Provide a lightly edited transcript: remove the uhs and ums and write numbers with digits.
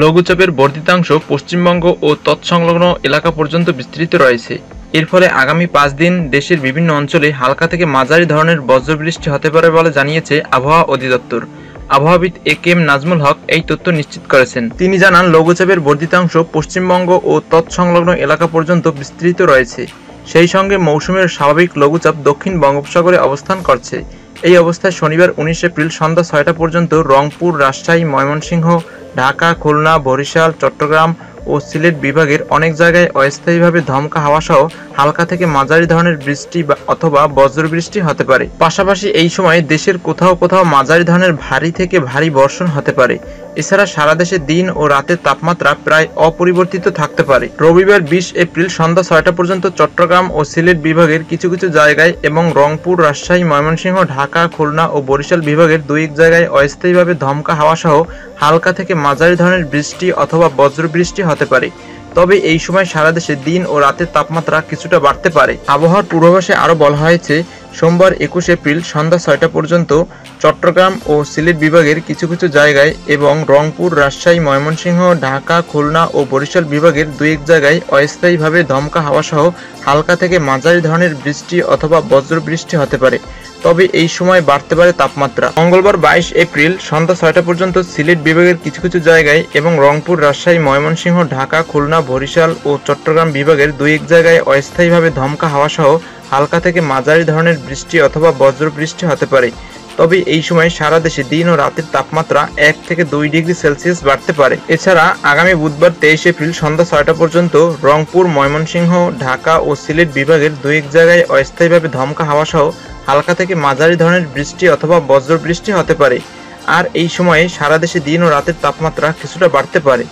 লঘুচাপের বর্ধিতাংশ পশ্চিমবঙ্গ ও তৎসংলগ্ন এলাকা পর্যন্ত বিস্তৃত রয়েছে। এর ফলে আগামী 5 দিন দেশের বিভিন্ন অঞ্চলে হালকা থেকে মাঝারি ধরনের বজ্রবৃষ্টি হতে পারে বলে জানিয়েছে আবহাওয়া অধিদপ্তর। আবহাওয়াবিদ এ.কে.এম. নাজমুল হক এই তথ্য নিশ্চিত করেছেন। তিনি জানান, লঘুচাপের বর্ধিতাংশ পশ্চিমবঙ্গ ও তৎসংলগ্ন এলাকা পর্যন্ত বিস্তৃত রয়েছে। সেই সঙ্গে মৌসুমের স্বাভাবিক লঘুচাপ দক্ষিণ বঙ্গোপসাগরে অবস্থান করছে। এই অবস্থায় শনিবার 19 এপ্রিল সন্ধ্যা 6টা পর্যন্ত রংপুর, রাজশাহী, ময়মনসিংহ, ঢাকা, খুলনা, বরিশাল, চট্টগ্রাম ও সিলেট বিভাগের অনেক জায়গায় অস্থায়ীভাবে দমকা হাওয়া সহ হালকা থেকে মাঝারি ধরনের বৃষ্টি অথবা বজ্রবৃষ্টি হতে পারে। পাশাপাশি এই সময় দেশের কোথাও কোথাও মাঝারি ধরনের ভারী থেকে ভারী বর্ষণ হতে পারে। এছাড়া সারা দেশে দিন ও রাতের তাপমাত্রা প্রায় অপরিবর্তিত থাকতে পারে। রবিবার 20 এপ্রিল সন্ধ্যা 6টা পর্যন্ত চট্টগ্রাম ও সিলেট বিভাগের কিছু কিছু জায়গায় এবং রংপুর, রাজশাহী, ময়মনসিংহ, ঢাকা, খুলনা ও বরিশাল বিভাগের 2-1 জায়গায় অস্থায়ীভাবে দমকা হাওয়া সহ হালকা থেকে মাঝারি ধরনের বৃষ্টি অথবা বজ্রবৃষ্টি হতে পারে। তবে এই সময় সারা দেশে দিন ও রাতের তাপমাত্রা কিছুটা বাড়তে পারে। আবহাওয়ার পূর্বাভাসে আরও বলা হয়েছে, সোমবার 21 এপ্রিল সন্ধ্যা 6টা পর্যন্ত চট্টগ্রাম ও সিলেট বিভাগের কিছু কিছু জায়গায় এবং রংপুর, রাজশাহী, ময়মনসিংহ, ঢাকা, খুলনা ও বরিশাল বিভাগের 2-1 জায়গায় অস্থায়ীভাবে দমকা হাওয়া সহ হালকা থেকে মাঝারি ধরনের বৃষ্টি অথবা বজ্রবৃষ্টি হতে পারে। তবে এই সময় বাড়তে পারে তাপমাত্রা। মঙ্গলবার 22 এপ্রিল সন্ধ্যা 6টা পর্যন্ত সিলেট বিভাগের কিছু কিছু জায়গায় এবং রংপুর, রাজশাহী, ময়মনসিংহ, ঢাকা, খুলনা, বরিশাল ও চট্টগ্রাম বিভাগের 2-1 জায়গায় অস্থায়ীভাবে দমকা হাওয়া সহ হালকা থেকে মাঝারি ধরনের বৃষ্টি অথবা বজ্রবৃষ্টি হতে পারে। তবে এই সময় সারা দেশে দিন ও রাতের তাপমাত্রা 1 থেকে 2 ডিগ্রি সেলসিয়াস বাড়তে পারে। এছাড়া আগামী বুধবার 23 এপ্রিল সন্ধ্যা 6টা পর্যন্ত রংপুর, ময়মনসিংহ, ঢাকা ও সিলেট বিভাগের 2-1 জায়গায় অস্থায়ীভাবে দমকা হাওয়া সহ হালকা থেকে মাঝারি ধরনের বৃষ্টি অথবা বজ্রবৃষ্টি হতে পারে। আর এই সময়ে সারা দেশে দিন ও রাতের তাপমাত্রা কিছুটা বাড়তে পারে।